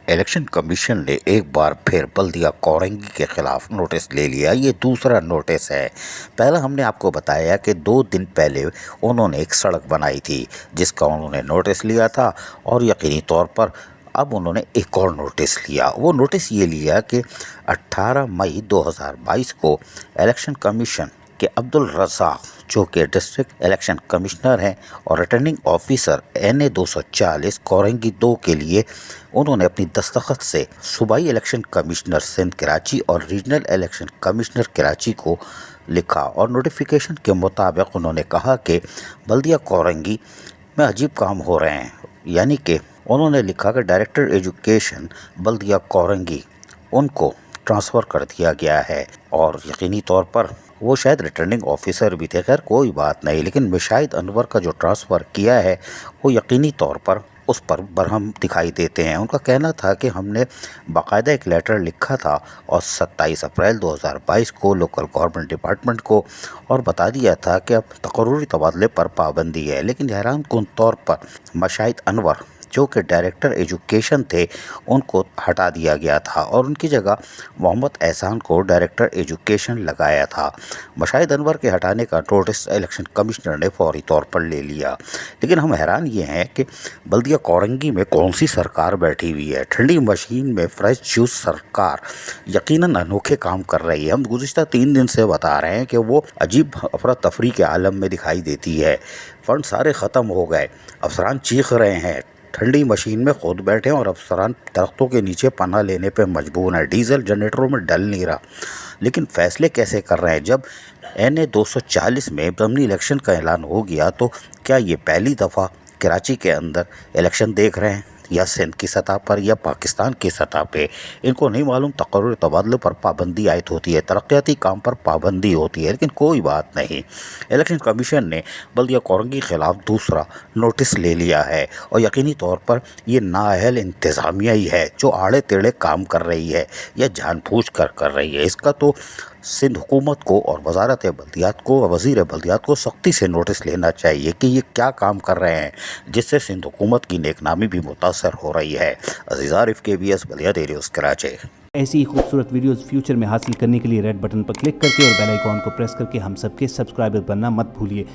Election commission ने एक बार फिर बल्दिया कोरंगी के खिलाफ नोटिस ले लिया। ये दूसरा नोटिस है। पहला हमने आपको बताया कि 2 दिन पहले उन्होंने एक सड़क बनाई थी जिसका उन्होंने नोटिस लिया था और यकीनी तौर पर अब उन्होंने एक और नोटिस लिया। वो नोटिस ये लिया कि 18 मई 2022 को इलेक्शन कमीशन के अब्दुल रज़ाक जो कि डिस्ट्रिक्ट इलेक्शन कमिश्नर हैं और रिटर्निंग ऑफिसर NA 240 कोरंगी 2 के लिए उन्होंने अपनी दस्तखत से सूबाई इलेक्शन कमिश्नर सिंध कराची और रीजनल इलेक्शन कमिश्नर कराची को लिखा और नोटिफिकेशन के मुताबिक उन्होंने कहा कि बल्दिया कोरंगी में अजीब काम हो रहे हैं। यानी कि उन्होंने लिखा कि डायरेक्टर एजुकेशन बल्दिया कोरंगी उनको ट्रांसफ़र कर दिया गया है और यकीनी तौर पर वो शायद रिटर्निंग ऑफिसर भी थे। खैर कोई बात नहीं, लेकिन मिशाहिद अनवर का जो ट्रांसफ़र किया है वो यकीनी तौर पर उस पर बरहम दिखाई देते हैं। उनका कहना था कि हमने बाकायदा एक लेटर लिखा था और 27 अप्रैल 2022 को लोकल गवर्नमेंट डिपार्टमेंट को और बता दिया था कि अब तकर्रुरी तबादले पर पाबंदी है। लेकिन हैरान कुन तौर पर मिशाहिद अनवर जो कि डायरेक्टर एजुकेशन थे उनको हटा दिया गया था और उनकी जगह मोहम्मद एहसान को डायरेक्टर एजुकेशन लगाया था। मिशाहिद अनवर के हटाने का नोटिस इलेक्शन कमिश्नर ने फौरी तौर पर ले लिया। लेकिन हम हैरान ये हैं कि बल्दिया कोरंगी में कौन सी सरकार बैठी हुई है। ठंडी मशीन में फ्रेश जूस सरकार यकीनन अनोखे काम कर रही है। हम गुज़िश्ता 3 दिन से बता रहे हैं कि वो अजीब अफरा तफरी के आलम में दिखाई देती है। फंड सारे ख़त्म हो गए, अफसरान चीख रहे हैं, ठंडी मशीन में खुद बैठे और अफसरान दरख्तों के नीचे पनाह लेने पे मजबूर हैं। डीजल जनरेटरों में डल नहीं रहा। लेकिन फैसले कैसे कर रहे हैं? जब NA 240 में ज़मीनी इलेक्शन का ऐलान हो गया तो क्या ये पहली दफ़ा कराची के अंदर इलेक्शन देख रहे हैं या सिंध की सतह पर या पाकिस्तान की सतह पे? इनको नहीं मालूम तकर्रुरी तबादले पर पाबंदी आयद होती है, तरक्याती काम पर पाबंदी होती है। लेकिन कोई बात नहीं, इलेक्शन कमीशन ने बल्दिया कोरंगी के ख़िलाफ़ दूसरा नोटिस ले लिया है और यकीनी तौर पर ये नाअहल इंतज़ामिया ही है जो आड़े टेढ़े काम कर रही है या जानबूझ कर रही है। इसका तो सिंध हुकूमत को और वजारत बल्दियात को और वज़ीर बल्दियात को सख्ती से नोटिस लेना चाहिए कि ये क्या काम कर रहे हैं जिससे सिंध हुकूमत की नेकनामी भी मुतासर हो रही है। अज़ीज़ आरिफ KBS बल्दिया न्यूज़ कराची। ऐसी ही खूबसूरत वीडियोस फ्यूचर में हासिल करने के लिए रेड बटन पर क्लिक करके और बेल आइकॉन को प्रेस करके हम सबके सब्सक्राइबर बनना मत भूलिए।